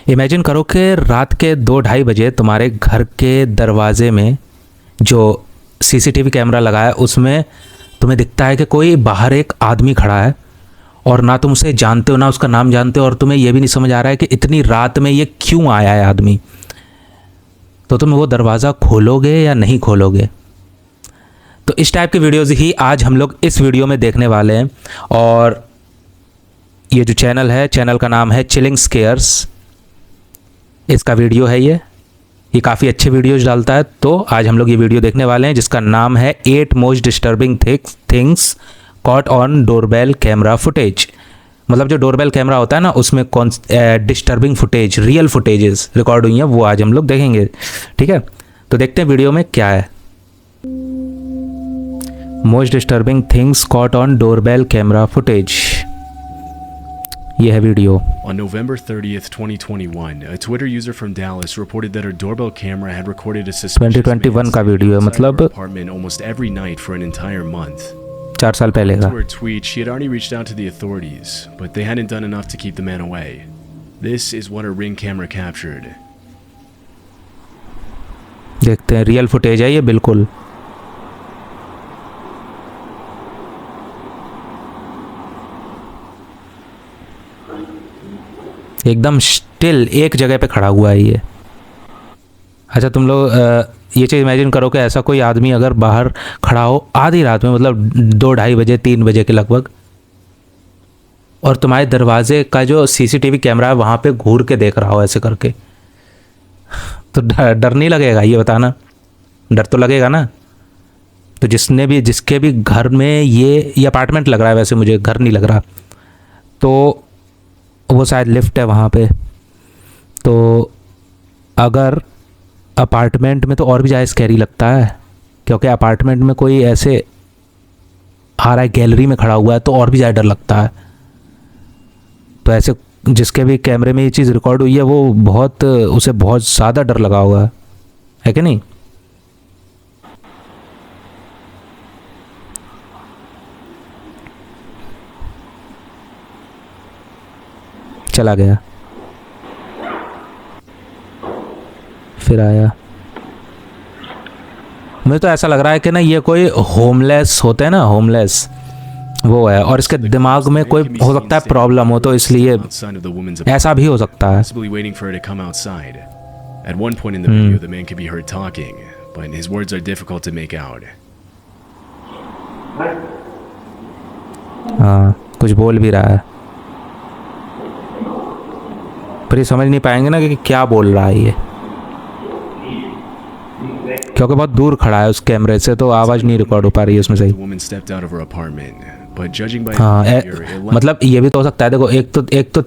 Imagine करो कि रात के 2-2:30 बजे तुम्हारे घर के दरवाजे में जो सीसीटीवी कैमरा लगा है उसमें तुम्हें दिखता है कि कोई बाहर एक आदमी खड़ा है और ना तुम उसे जानते हो ना उसका नाम जानते हो और तुम्हें यह भी नहीं समझ आ रहा है कि इतनी रात में ये क्यों आया है आदमी। तो तुम वो दरवाज़ा खोलोगे या नहीं खोलोगे? तो इस टाइप की वीडियोज़ ही आज हम लोग इस वीडियो में देखने वाले हैं। और ये जो चैनल है, चैनल का नाम है चिलिंग स्केयर्स, इसका वीडियो है ये काफ़ी अच्छे वीडियोज़ डालता है। तो आज हम लोग ये वीडियो देखने वाले हैं जिसका नाम है 8 most disturbing things caught on doorbell camera footage. मतलब जो डोरबेल कैमरा होता है ना उसमें कौन disturbing footage, real footages record हुई हैं, वो आज हम लोग देखेंगे। ठीक है, तो देखते हैं वीडियो में क्या है। Most disturbing things caught on doorbell camera footage, ये है video. On November 30th, 2021, a Twitter user from Dallas reported that her doorbell camera had recorded a suspicious 2021 का वीडियो है, मतलब apartment almost every night for an entire month. 4 साल पहले का। To her tweet, she had already reached out to the authorities, but they hadn't done enough to keep the man away. This is what her Ring camera captured. देखते हैं, real footage है ये बिल्कुल। एकदम still एक जगह पे खड़ा हुआ है ये। अच्छा, तुम लोग ये चीज़ इमेजिन करो कि ऐसा कोई आदमी अगर बाहर खड़ा हो आधी रात में, मतलब 2-2:30 बजे 3 बजे के लगभग, और तुम्हारे दरवाजे का जो सीसीटीवी कैमरा है वहाँ पे घूर के देख रहा हो ऐसे करके, तो डर नहीं लगेगा? ये बताना, डर तो लगेगा ना। तो जिसके भी घर में ये अपार्टमेंट लग रहा है, वैसे मुझे घर नहीं लग रहा, तो वो शायद लिफ्ट है वहाँ पे। तो अगर अपार्टमेंट में तो और भी ज़्यादा स्कैरी लगता है, क्योंकि अपार्टमेंट में कोई ऐसे आ रहा है, गैलरी में खड़ा हुआ है, तो और भी ज़्यादा डर लगता है। तो ऐसे जिसके भी कैमरे में ये चीज़ रिकॉर्ड हुई है वो उसे बहुत ज़्यादा डर लगा हुआ है कि नहीं? चला गया, फिर आया। मुझे तो ऐसा लग रहा है कि ना ये कोई होमलेस होते हैं ना, होमलेस वो है, और इसके दिमाग में कोई हो सकता है प्रॉब्लम हो, तो इसलिए ऐसा भी हो सकता है। At one point in the video, the man could be heard talking, but his words are difficult to make out. हाँ, कुछ बोल भी रहा है, पर ये समझ नहीं पाएंगे ना कि क्या बोल रहा है ये, क्योंकि बहुत दूर खड़ा है उस कैमरे से, तो आवाज़ नहीं रिकॉर्ड हो पा रही है उसमें सही। हाँ, मतलब ये भी तो हो सकता है। देखो, एक तो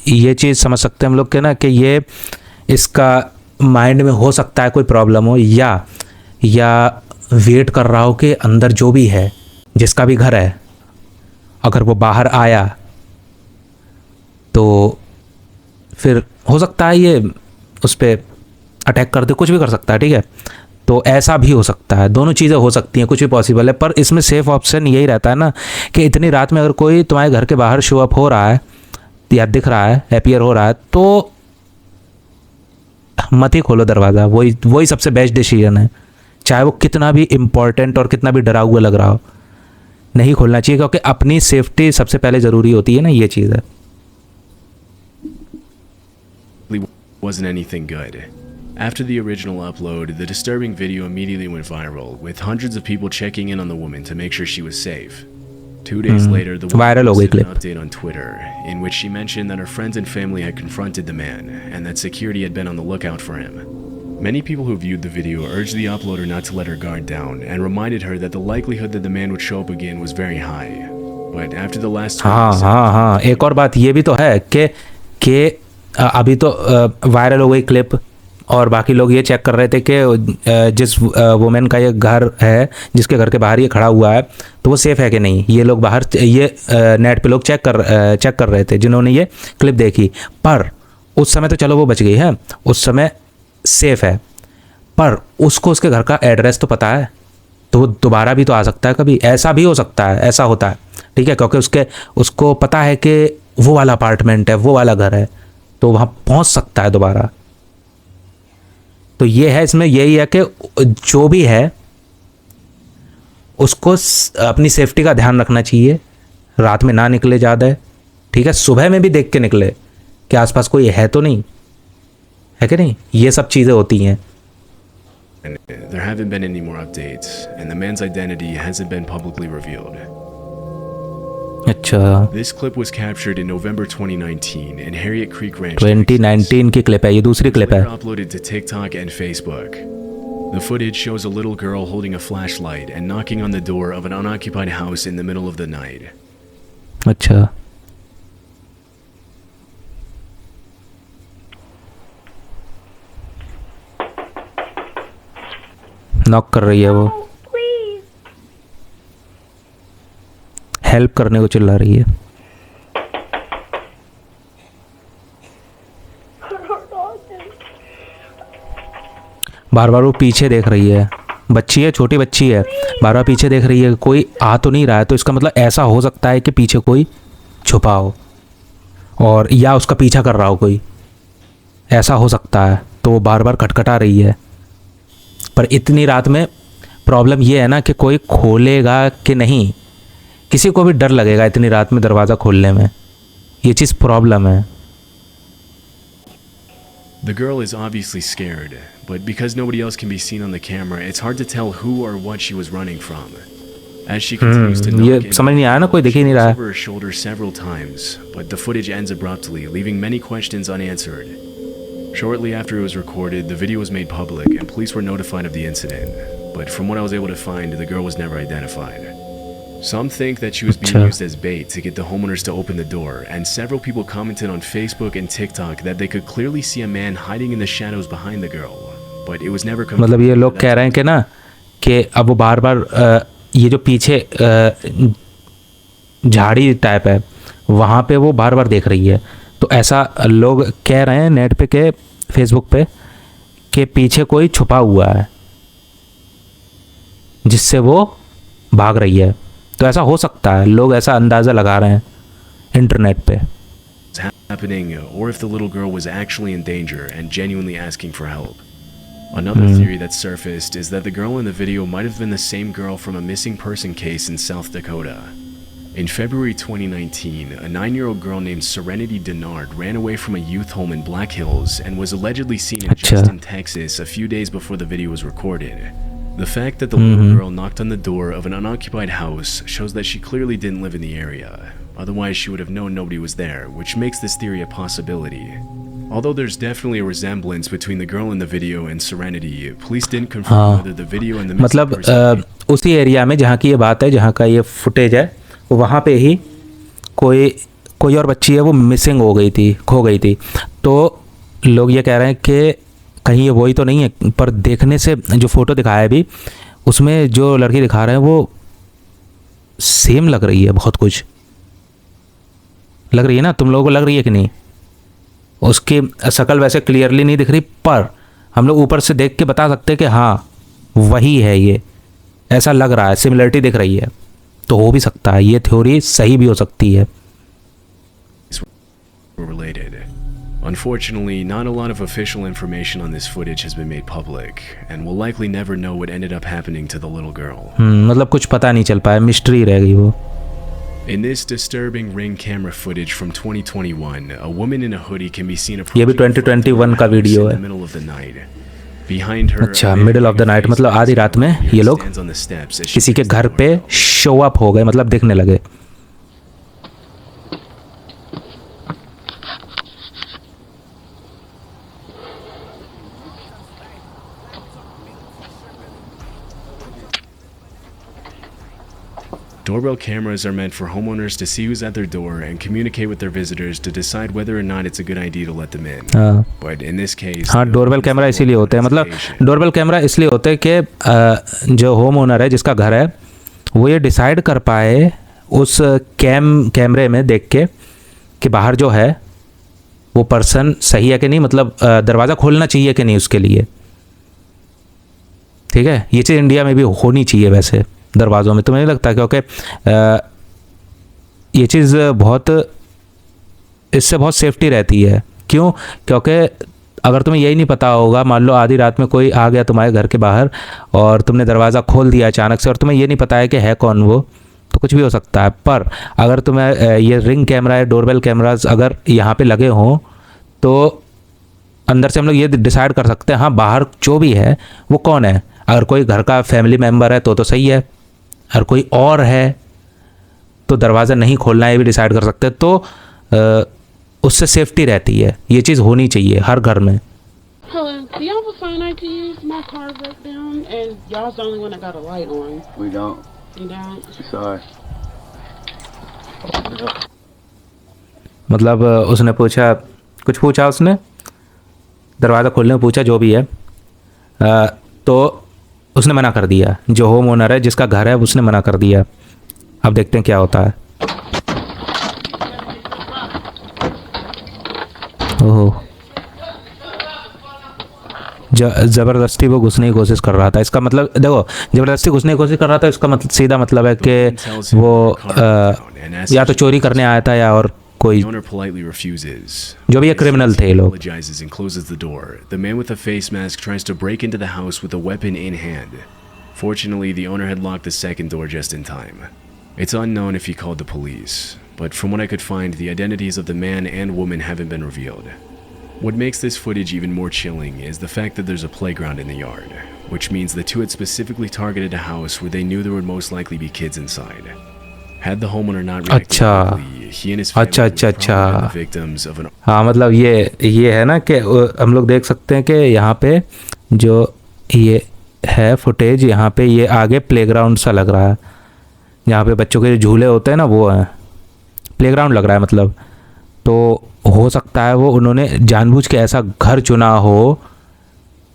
ये चीज़ समझ सकते हैं हम लोग के ना कि ये इसका माइंड में हो सकता है कोई प्रॉब्लम हो, या वेट कर रहा हो कि अंदर जो भी है, जिसका भी घर है, अगर वो बाहर आया तो फिर हो सकता है ये उस पर अटैक कर दे, कुछ भी कर सकता है। ठीक है, तो ऐसा भी हो सकता है, दोनों चीज़ें हो सकती हैं, कुछ भी पॉसिबल है। पर इसमें सेफ ऑप्शन यही रहता है ना कि इतनी रात में अगर कोई तुम्हारे घर के बाहर शो अप हो रहा है या दिख रहा है, अपीयर हो रहा है, तो मत ही खोलो दरवाज़ा। वही सबसे बेस्ट डिसीजन है, चाहे वो कितना भी इम्पोर्टेंट और कितना भी डरा हुआ लग रहा हो, नहीं खोलना चाहिए, क्योंकि अपनी सेफ्टी सबसे पहले ज़रूरी होती है ना, ये चीज़ है। Wasn't anything good. After the original upload, the disturbing video immediately went viral, with hundreds of people checking in on the woman to make sure she was safe. 2 days later, the woman posted an update on Twitter, in which she mentioned that her friends and family had confronted the man, and that security had been on the lookout for him. Many people who viewed the video urged the uploader not to let her guard down, and reminded her that the likelihood that the man would show up again was very high. But after the last 20 seconds... हाँ, एक और बात ये भी तो है कि अभी तो वायरल हो गई क्लिप, और बाकी लोग ये चेक कर रहे थे कि जिस वुमेन का ये घर है, जिसके घर के बाहर ये खड़ा हुआ है, तो वो सेफ़ है कि नहीं। ये लोग बाहर ये नेट पे लोग चेक कर रहे थे जिन्होंने ये क्लिप देखी। पर उस समय तो चलो वो बच गई है, उस समय सेफ़ है, पर उसको उसके घर का एड्रेस तो पता है, तो वो दोबारा भी तो आ सकता है कभी। ऐसा भी हो सकता है, ऐसा होता है। ठीक है, क्योंकि उसको पता है कि वो वाला अपार्टमेंट है, वो वाला घर है, तो वहाँ पहुँच सकता है दोबारा। तो ये है इसमें, यही है कि जो भी है उसको अपनी सेफ्टी का ध्यान रखना चाहिए, रात में ना निकले ज़्यादा, ठीक है। सुबह में भी देख के निकले कि आसपास कोई है तो नहीं, है कि नहीं, ये सब चीज़ें होती हैं। There haven't been any more updates, and the man's identity hasn't been publicly revealed. अच्छा, This clip was captured in November 2019 in Harriet Creek Ranch, 2019 की क्लिप है, ये दूसरी क्लिप है। later uploaded to TikTok and Facebook. The footage shows a little girl holding a flashlight and knocking on the door of an unoccupied house in the middle of the night. अच्छा, knock कर रही है वो, help करने को चिल्ला रही है। बार बार वो पीछे देख रही है, बच्ची है, छोटी बच्ची है, बार बार पीछे देख रही है, कोई आ तो नहीं रहा है, तो इसका मतलब ऐसा हो सकता है कि पीछे कोई छुपा हो और या उसका पीछा कर रहा हो कोई, ऐसा हो सकता है। तो वो बार बार खटखटा रही है, पर इतनी रात में प्रॉब्लम ये है ना कि कोई खोलेगा कि नहीं, किसी को भी डर लगेगा इतनी रात में दरवाज़ा खोलने में, ये चीज़ प्रॉब्लम है। The girl is obviously scared, but because nobody else can be seen on the camera, it's hard to tell who or what she was running from. As she continues to knock ये and समझ नहीं आया ना, कोई दिख ही नहीं रहा है। over her shoulder several times, but the footage ends abruptly, leaving many questions unanswered. Shortly after it was recorded, the video was made public and police were notified of the incident, but from what I was able to find, the girl was never identified. Some think that she was being used as bait to get the homeowners to open the door, and several people commented on Facebook and TikTok that they could clearly see a man hiding in the shadows behind the girl, but it was never confirmed. मतलब ये लोग कह रहे हैं कि ना कि अब वो बार बार ये जो पीछे झाड़ी टाइप है वहाँ पे वो बार बार देख रही है, तो ऐसा लोग कह रहे हैं नेट पे के फेसबुक पे कि पीछे कोई छुपा हुआ है जिससे वो भाग रही है। तो ऐसा हो सकता है, लोग ऐसा अंदाज़ा लगा रहे हैं इंटरनेट पे। Happening, or if the little girl was actually in danger and genuinely asking for help. Another theory that surfaced is that the girl in the video might have been the same girl from a missing person case in South Dakota. In February 2019, a 9-year-old girl named Serenity Denard ran away from a youth home in Black Hills and was allegedly seen in Justin, Texas a few days before the video was recorded. The fact that the little girl knocked on the door of an unoccupied house shows that she clearly didn't live in the area. Otherwise, she would have known nobody was there, which makes this theory a possibility. Although there's definitely a resemblance between the girl in the video and Serenity, police didn't confirm whether the video and the missing मतलब person उसी area में जहाँ की ये बात है, जहाँ का ये फुटेज है, वहाँ पे ही कोई और बच्ची है वो मिसिंग हो गई थी, खो गई थी। तो लोग ये कह रहे हैं कि कहीं ये वही तो नहीं है, पर देखने से जो फ़ोटो दिखाया है अभी उसमें जो लड़की दिखा रहे हैं वो सेम लग रही है, बहुत कुछ लग रही है ना, तुम लोगों को लग रही है कि नहीं? उसकी शक्ल वैसे क्लियरली नहीं दिख रही, पर हम लोग ऊपर से देख के बता सकते हैं कि हाँ वही है, ये ऐसा लग रहा है, सिमिलरिटी दिख रही है। तो हो भी सकता है, ये थ्योरी सही भी हो सकती है। were related. Unfortunately, not a lot of official information on this footage has been made public, and we'll likely never know what ended up happening to the little girl. मतलब कुछ पता नहीं चल पाया, मिस्ट्री रह गई वो। In this disturbing Ring camera footage from 2021, a woman in a hoodie can be seen ये भी approaching 2021 का वीडियो in है। the middle of the night. Behind her, अच्छा, a man middle of the night, face मतलब आधी रात में ये लोग stands on the steps as she किसी के kicks the घर door पे down. शो अप हो गए, मतलब दिखने लगे। Doorbell cameras are meant for homeowners to see who's at their door and communicate with their visitors to decide whether or not it's a good idea to let them in. हाँ But in this case, हाँ, doorbell camera इसीलिए होते हैं, मतलब doorbell camera इसलिए होते हैं कि जो होम ओनर है, जिसका घर है, वो ये डिसाइड कर पाए उस कैमरे में देख के कि बाहर जो है वो पर्सन सही है कि नहीं, मतलब दरवाज़ा खोलना चाहिए कि नहीं उसके लिए। ठीक है, ये चीज़ इंडिया में भी होनी चाहिए वैसे दरवाज़ों में, तो मुझे नहीं लगता, क्योंकि ये चीज़ बहुत, इससे बहुत सेफ्टी रहती है क्यों? क्योंकि अगर तुम्हें यही नहीं पता होगा, मान लो आधी रात में कोई आ गया तुम्हारे घर के बाहर और तुमने दरवाज़ा खोल दिया अचानक से और तुम्हें ये नहीं पता है कि है कौन वो, तो कुछ भी हो सकता है। पर अगर तुम्हें ये रिंग कैमरा या डोरबेल कैमरास अगर यहाँ पे लगे हों तो अंदर से हम लोग ये डिसाइड कर सकते हैं हाँ बाहर जो भी है वो कौन है। अगर कोई घर का फैमिली मेम्बर है तो सही है, अगर कोई और है तो दरवाज़ा नहीं खोलना है ये भी डिसाइड कर सकते हैं। तो उससे सेफ्टी रहती है, ये चीज़ होनी चाहिए हर घर में। Hello, do y'all have a cyanide to use? My car broke down and y'all's the only one that got a light on. We don't. You don't? Sorry. मतलब उसने पूछा, कुछ पूछा उसने, दरवाज़ा खोलने में पूछा जो भी है, तो उसने मना कर दिया। जो होम ओनर है जिसका घर है उसने मना कर दिया। अब देखते हैं क्या होता है। ओहो, ज़बरदस्ती वो घुसने की कोशिश कर रहा था। इसका मतलब देखो, ज़बरदस्ती घुसने की कोशिश कर रहा था इसका मतलब सीधा मतलब है कि वो या तो चोरी करने आया था या और कोई, The owner politely refuses. जो भी ये क्रिमिनल थे ये लोग। Apologizes and closes the door. The man with the face mask tries to break into the house with a weapon in hand. Fortunately, the owner had locked the second door just in time. It's unknown if he called the police, but from what I could find, the identities of the man and woman haven't been revealed. What makes this footage even more chilling is the fact that there's a playground in the yard, which means the two had specifically targeted a house where they knew there would most likely be kids inside. Had the homeowner not reacted quickly, he and his family would probably been the victims of an. हाँ मतलब ये है ना कि हम लोग देख सकते हैं कि यहाँ पे जो ये है फुटेज, यहाँ पे ये आगे प्लेग्राउंड सा लग रहा है, जहाँ पे बच्चों के जो झूले होते हैं ना वो हैं, प्लेग्राउंड लग रहा है मतलब। तो हो सकता है वो उन्होंने जानबूझ के ऐसा घर चुना हो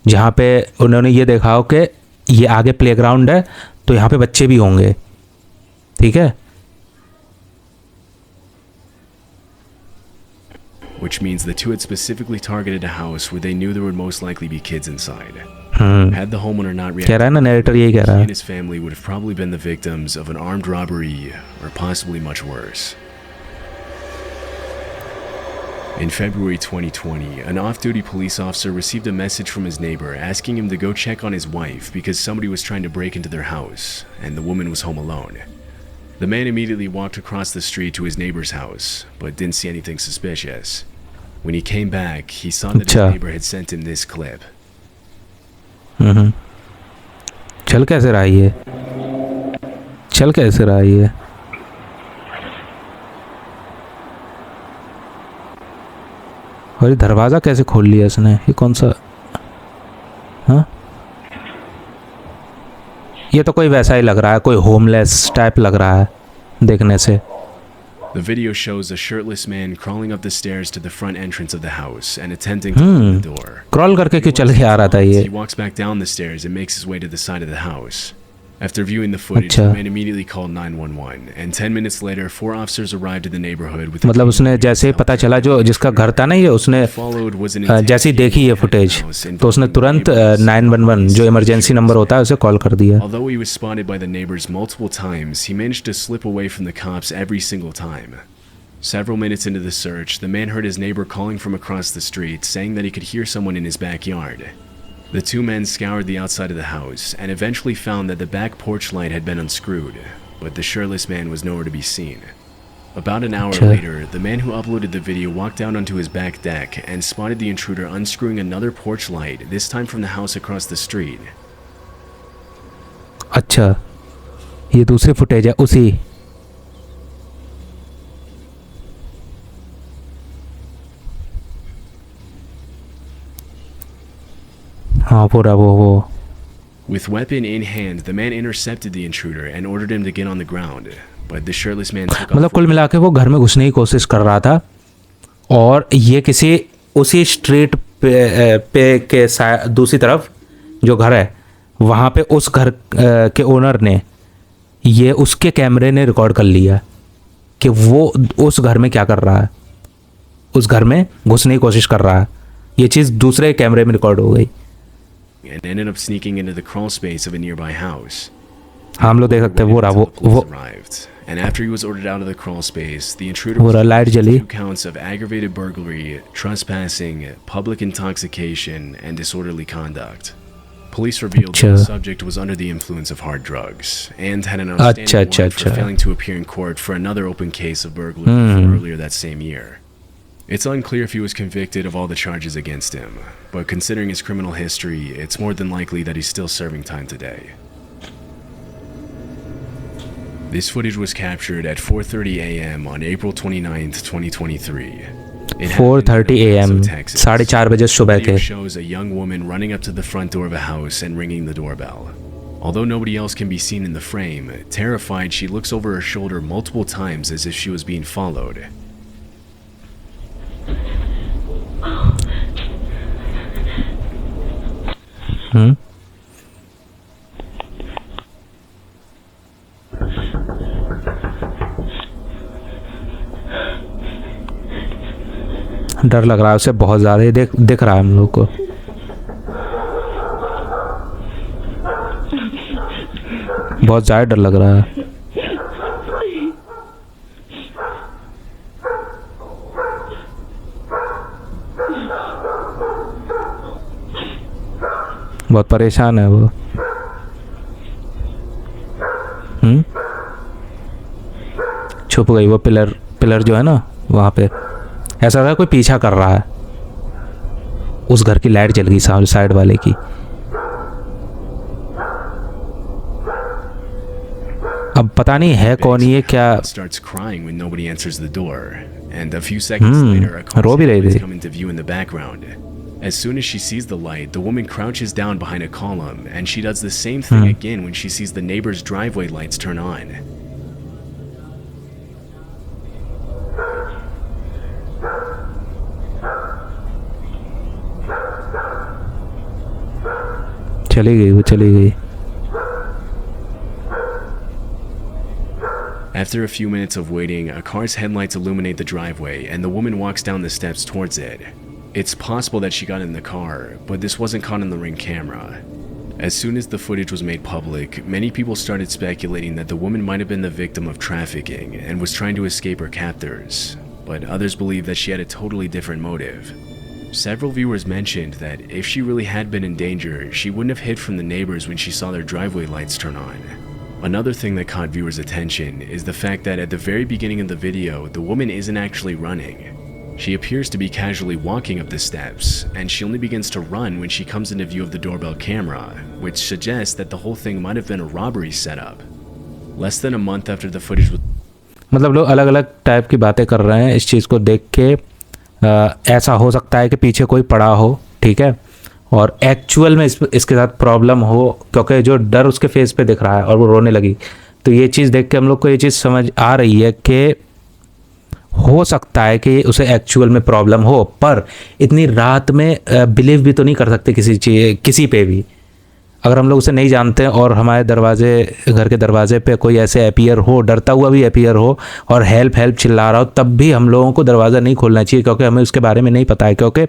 जहाँ पे उन्होंने ये देखा हो कि ये आगे प्लेग्राउंड है तो यहाँ पे बच्चे भी होंगे, ठीक है। Which means the two had specifically targeted a house where they knew there would most likely be kids inside. Had the homeowner not कह रहा है ना, नैरेटर यही कह रहा he है। and his family would have probably been the victims of an armed robbery or possibly much worse. In February 2020, an off-duty police officer received a message from his neighbor asking him to go check on his wife because somebody was trying to break into their house and the woman was home alone. The man immediately walked across the street to his neighbor's house, but didn't see anything suspicious. When he came back, he saw that his neighbor had sent him this clip. चल कैसे रहा ये, चल कैसे रहा ये? और ये दरवाज़ा कैसे खोल लिया इसने? ये कौन सा, हाँ ये तो कोई वैसा ही लग रहा है, कोई होमलेस टाइप लग रहा है देखने से। The video shows a shirtless man crawling up the stairs to the front entrance of the house and attempting to open the door. Crawl करके क्यों चल के आ रहा था ये? He walks back down the stairs and makes his way to the side of the house. After viewing the footage, the man immediately called 911, and 10 minutes later, 4 officers arrived in the neighborhood with. मतलब उसने जैसे ही पता चला जो जिसका घर था ना ये, उसने जैसे ही देखी ये फुटेज तो उसने तुरंत 911 जो इमरजेंसी नंबर होता है उसे कॉल कर दिया। Although he was spotted by the neighbors multiple times, he managed to slip away from the cops every single time. Several minutes into the search, the man heard his neighbor calling from across the street, saying that he could hear someone in his backyard. The two men scoured the outside of the house and eventually found that the back porch light had been unscrewed, but the shirtless man was nowhere to be seen. About an hour later, the man who uploaded the video walked out onto his back deck and spotted the intruder unscrewing another porch light, this time from the house across the street. अच्छा, ये दूसरी footage है उसी। हाँ पूरा वो। With weapon in hand, the man intercepted the intruder and ordered him to get on the ground, but the shirtless man took off. मतलब कुल मिला के वो घर में घुसने की कोशिश कर रहा था और ये किसी उसी स्ट्रीट पे के दूसरी तरफ जो घर है वहाँ पे उस घर के ओनर ने ये उसके कैमरे ने रिकॉर्ड कर लिया कि वो उस घर में क्या कर रहा है, उस घर में घुसने की कोशिश कर रहा है। ये चीज़ दूसरे कैमरे में रिकॉर्ड हो गई। And ended up sneaking into the crawl space of a nearby house. हम लोग देख सकते हैं, वो रहा until the police वो arrived. And after he was ordered out of the crawl space, the intruder वो was रहा लाइट charged with जली। 2 counts of aggravated burglary, trespassing, public intoxication, and disorderly conduct. Police revealed that the अच्छा subject was under the influence of hard drugs and had an outstanding अच्छा अच्छा warrant for अच्छा failing to appear in court for another open case of burglary from earlier that same year. It's unclear if he was convicted of all the charges against him, but considering his criminal history, it's more than likely that he's still serving time today. This footage was captured at 4:30 a.m. on April 29th, 2023. It happened in 4:30 El Paso, AM, Texas. 4:30 The सुबह video के। shows a young woman running up to the front door of a house and ringing the doorbell. Although nobody else can be seen in the frame, terrified, she looks over her shoulder multiple times as if she was being followed. हम्म डर लग रहा है उसे बहुत ज़्यादा, ही दिख रहा है हम लोग को। बहुत ज़्यादा डर लग रहा है। बहुत परेशान है वो। छुप गई वो पिलर जो है ना वहाँ पे। ऐसा लग रहा है कोई पीछा कर रहा है। उस घर की लाइट जल गई साइड वाले की। अब पता नहीं है कौन ये क्या। Starts crying when nobody answers the door, and a few seconds later, a car's रो भी रही headlights थी। come into view in the background. As soon as she sees the light, the woman crouches down behind a column, and she does the same thing again when she sees the neighbor's driveway lights turn on. चली गई वो, चली गई। After a few minutes of waiting, a car's headlights illuminate the driveway, and the woman walks down the steps towards it. It's possible that she got in the car, but this wasn't caught on the Ring camera. As soon as the footage was made public, many people started speculating that the woman might have been the victim of trafficking and was trying to escape her captors, but others believe that she had a totally different motive. Several viewers mentioned that if she really had been in danger, she wouldn't have hid from the neighbors when she saw their driveway lights turn on. Another thing that caught viewers' attention is the fact that at the very beginning of the video, the woman isn't actually running. She appears to be casually walking up the steps, and she only begins to run when she comes into view of the doorbell camera, which suggests that the whole thing might have been a robbery setup. Less than a month after the footage was मतलब लोग अलग अलग type की बातें कर रहे हैं इस चीज़ को देख के। ऐसा हो सकता है कि पीछे कोई पड़ा हो, ठीक है, और एक्चुअल में इसके साथ प्रॉब्लम हो, क्योंकि जो डर उसके फेस पे दिख रहा है और वो रोने लगी। तो ये चीज़ देख के हम लोग को ये चीज़ समझ आ रही है कि हो सकता है कि उसे एक्चुअल में प्रॉब्लम हो, पर इतनी रात में बिलीव भी तो नहीं कर सकते किसी पे भी। अगर हम लोग उसे नहीं जानते और हमारे घर के दरवाजे पे कोई ऐसे अपीयर हो, डरता हुआ भी अपीयर हो और हेल्प चिल्ला रहा हो, तब भी हम लोगों को दरवाज़ा नहीं खोलना चाहिए, क्योंकि हमें उसके बारे में नहीं पता है। क्योंकि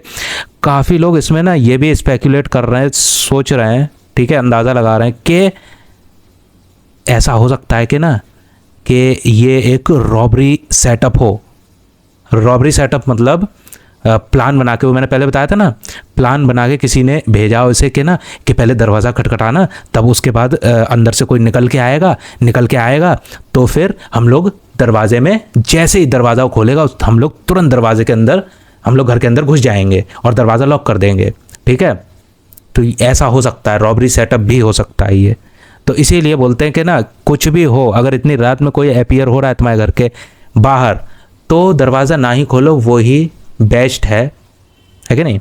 काफ़ी लोग इसमें ना ये भी स्पेकुलेट कर रहे हैं, सोच रहे हैं, ठीक है, अंदाज़ा लगा रहे हैं कि ऐसा हो सकता है कि ना कि ये एक रॉबरी सेटअप हो। रॉबरी सेटअप मतलब प्लान बना के, वो मैंने पहले बताया था ना, प्लान बना के किसी ने भेजा हो इसे कि ना कि पहले दरवाज़ा खटखटाना, तब उसके बाद अंदर से कोई निकल के आएगा तो फिर हम लोग दरवाजे में, जैसे ही दरवाज़ा खोलेगा हम लोग तुरंत दरवाजे के अंदर, हम लोग घर के अंदर घुस जाएंगे और दरवाज़ा लॉक कर देंगे, ठीक है। तो ऐसा हो सकता है, रॉबरी सेटअप भी हो सकता है ये। तो इसीलिए बोलते हैं कि ना कुछ भी हो, अगर इतनी रात में कोई अपीयर हो रहा है तुम्हारे घर के बाहर, तो दरवाज़ा ना ही खोलो, वो ही बेस्ट है कि नहीं।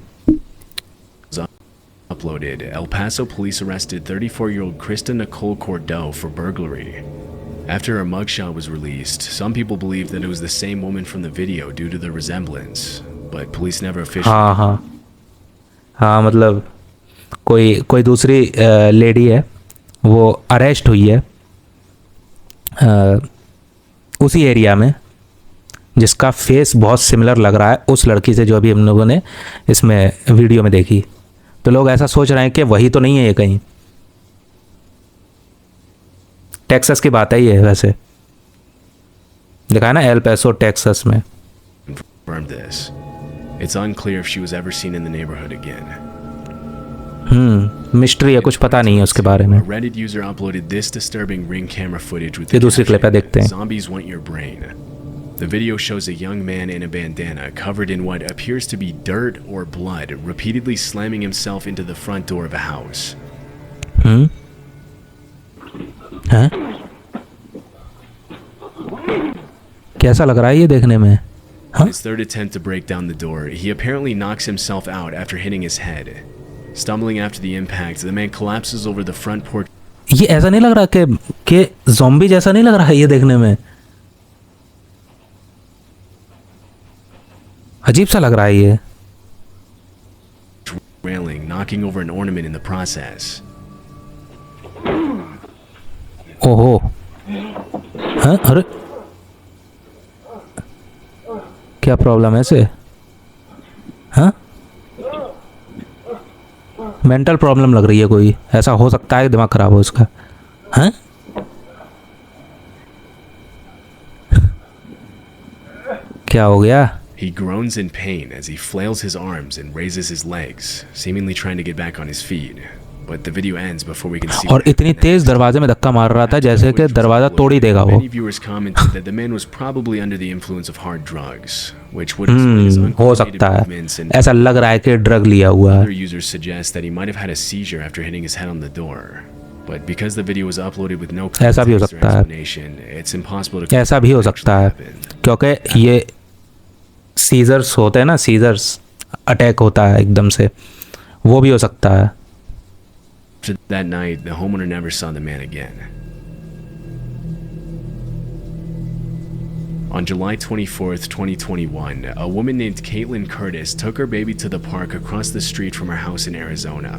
uploaded, El Paso police arrested 34-year-old Krista Nicole Cordell for burglary. After her mugshot was released, some people believed that it was the same woman from the video due to the resemblance, but police never officially. हाँ मतलब कोई दूसरी lady है, वो arrest हुई है उसी area में, जिसका फेस बहुत सिमिलर लग रहा है उस लड़की से जो अभी हम लोगों ने इसमें वीडियो में देखी। तो लोग ऐसा सोच रहे हैं कि वही तो नहीं है ये कहीं। टेक्सास की बात है ये, वैसे दिखा है ना, एल पैसो टेक्सास में। confirmed this. It's unclear if she was ever seen in the neighborhood again. Mystery है, कुछ पता नहीं है उसके बारे में। A Reddit user uploaded this disturbing ring camera footage with ये the दूसरी क्लिप है, देखते हैं। "Zombies want your brain." The video shows a young man in a bandana covered in what appears to be dirt or blood, repeatedly slamming himself into the front door of a house. हैं? कैसा लग रहा है ये देखने में? On his third attempt to break down the door, he apparently knocks himself out after hitting his head. Stumbling after the impact, the man collapses over the front porch. ये ऐसा नहीं लग रहा कि ज़ॉम्बी जैसा नहीं लग रहा है ये देखने में? अजीब सा लग रहा है ये। Railing, knocking over an ornament in the process. ओहो, हाँ, अरे क्या प्रॉब्लम है इसे? हाँ, मेंटल प्रॉब्लम लग रही है कोई, ऐसा हो सकता है कि दिमाग खराब हो इसका। हाँ, क्या हो गया? He groans in pain as he flails his arms and raises his legs, seemingly trying to get back on his feet. But the video ends before we can see. और इतनी तेज दरवाजे में धक्का मार रहा था जैसे कि दरवाजा तोड़ ही देगा वो। Many viewers commented that the man was probably under the influence of hard drugs, which would explain his हो uncoordinated सकता movements. है, And ऐसा लग रहा है कि ड्रग लिया हुआ है। other users suggest that he might have had a seizure after hitting his head on the door. But because the video was uploaded with no ऐसा भी हो context or सकता है। explanation, it's impossible to ऐसा भी हो सकता है क्योंकि ये सीजर्स होते हैं ना, सीजर्स अटैक होता है एकदम से, वो भी हो सकता है। After that night, the homeowner never saw the man again. On July 24th, 2021, a woman named Caitlin Curtis took her baby to the park across the street from her house in Arizona.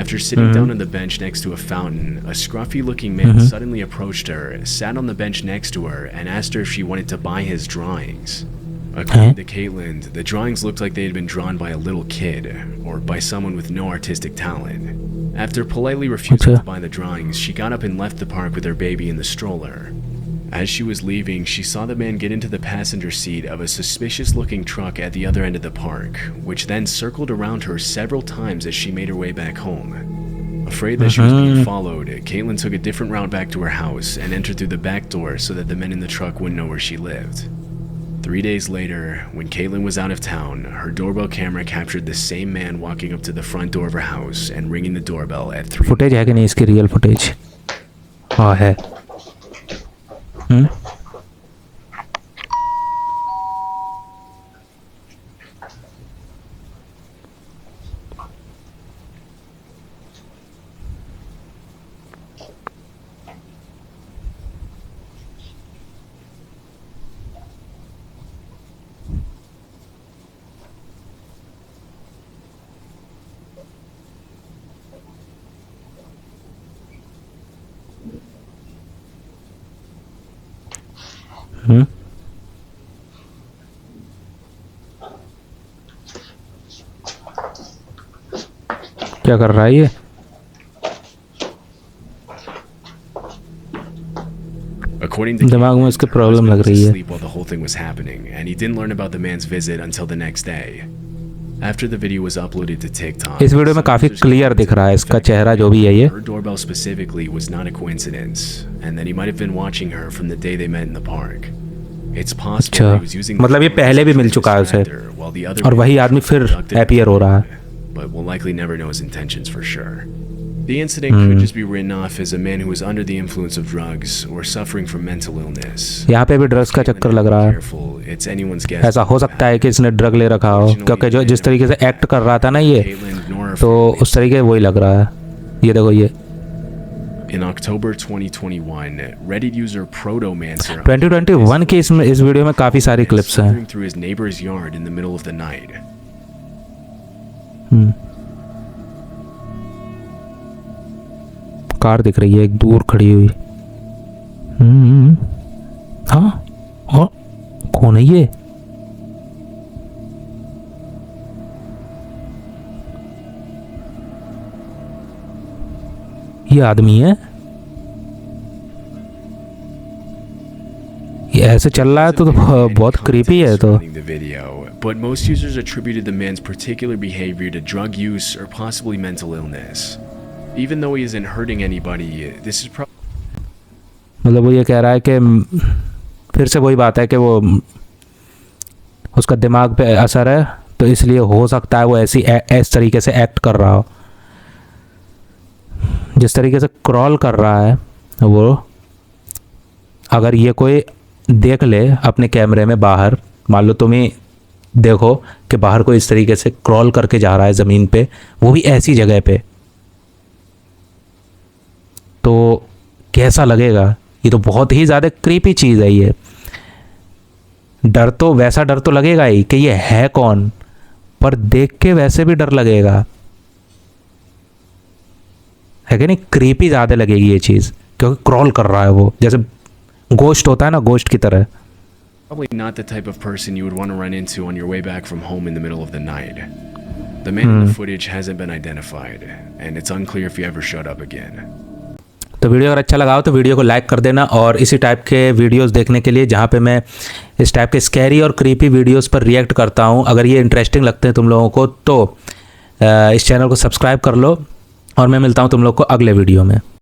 After sitting down on the bench next to a fountain, a scruffy-looking man suddenly approached her, sat on the bench next to her, and asked her if she wanted to buy his drawings. According to Caitlin, the drawings looked like they had been drawn by a little kid, or by someone with no artistic talent. After politely refusing to buy the drawings, she got up and left the park with her baby in the stroller. As she was leaving, she saw the man get into the passenger seat of a suspicious-looking truck at the other end of the park, which then circled around her several times as she made her way back home. Afraid that she was being followed, Caitlin took a different route back to her house and entered through the back door so that the men in the truck wouldn't know where she lived. 3 days later, when Caitlin was out of town, her doorbell camera captured the same man walking up to the front door of her house and ringing the doorbell at 3. Footage है कि नहीं इसकी, real footage? हाँ है। क्या कर रहा है ये? According to दिमाग में Caitlin, उसके her प्रॉब्लम husband लग was रही है। asleep while the whole thing was happening, and he didn't learn about the man's visit until the next day. After the video was uploaded to TikTok, इस video में काफी clear दिख रहा है इसका चेहरा, जो भी है ये। her doorbell specifically was not a coincidence, and that he might have been watching her from the day they met in the park. It's possible अच्छा, that he was using the मतलब ये phone as पहले a भी मिल चुका है उसे, distractor while the other और man वही was आदमी फिर productive. अपीयर हो रहा है। But we'll likely never know his intentions for sure. The incident could just be written off as a man who was under the influence of drugs or suffering from mental illness. यहाँ पे भी drugs का चक्कर लग रहा है। Careful, it's anyone's guess. ऐसा हो सकता है कि इसने ड्रग ले रखा हो, क्योंकि जो जिस तरीके से एक्ट कर रहा था ना ये, Caitlin nor her तो family. उस तरीके वही लग रहा है। ये देखो ये In October 2021, Reddit user Protomancer 2021 की इस वीडियो में काफ़ी सारी क्लिप्स हैं। wandering through his neighbor's yard in the middle of the night. Car दिख रही है एक दूर खड़ी हुई। हाँ, और कौन है ये? ये आदमी है? ऐसे चल रहा है तो बहुत creepy है तो। surrounding the video, but most users attributed the man's particular behavior to drug use or possibly mental illness. Even though he isn't hurting anybody, this is मतलब वो ये कह रहा है कि फिर से वही बात है कि वो उसका दिमाग पे असर है, तो इसलिए हो सकता है वो इस तरीके से एक्ट कर रहा हो, जिस तरीके से क्रॉल कर रहा है वो। अगर ये कोई देख ले अपने कैमरे में बाहर, मान लो तुम ही देखो कि बाहर कोई इस तरीके से क्रॉल करके जा रहा है ज़मीन पे, वो भी ऐसी जगह पे, तो कैसा लगेगा? ये तो बहुत ही ज़्यादा क्रीपी चीज़ है ये। वैसा डर तो लगेगा ही कि ये है कौन, पर देख के वैसे भी डर लगेगा, है कि नहीं? क्रीपी ज़्यादा लगेगी ये चीज़, क्योंकि क्रॉल कर रहा है वो, जैसे गोश्त होता है ना, गोश्त की तरह। probably not the type of person you would want to run into on your way back from home in the middle of the night. The man in the footage hasn't been identified, and it's unclear if he ever showed up again. तो video अगर अच्छा लगा हो तो video को like कर देना, और इसी टाइप के वीडियोस देखने के लिए जहाँ पे मैं इस टाइप के स्कैरी और क्रीपी वीडियोस पर रिएक्ट करता हूँ, अगर ये इंटरेस्टिंग लगते हैं तुम लोगों को तो इस चैनल को सब्सक्राइब कर लो, और मैं मिलता हूँ तुम लोग को अगले वीडियो में।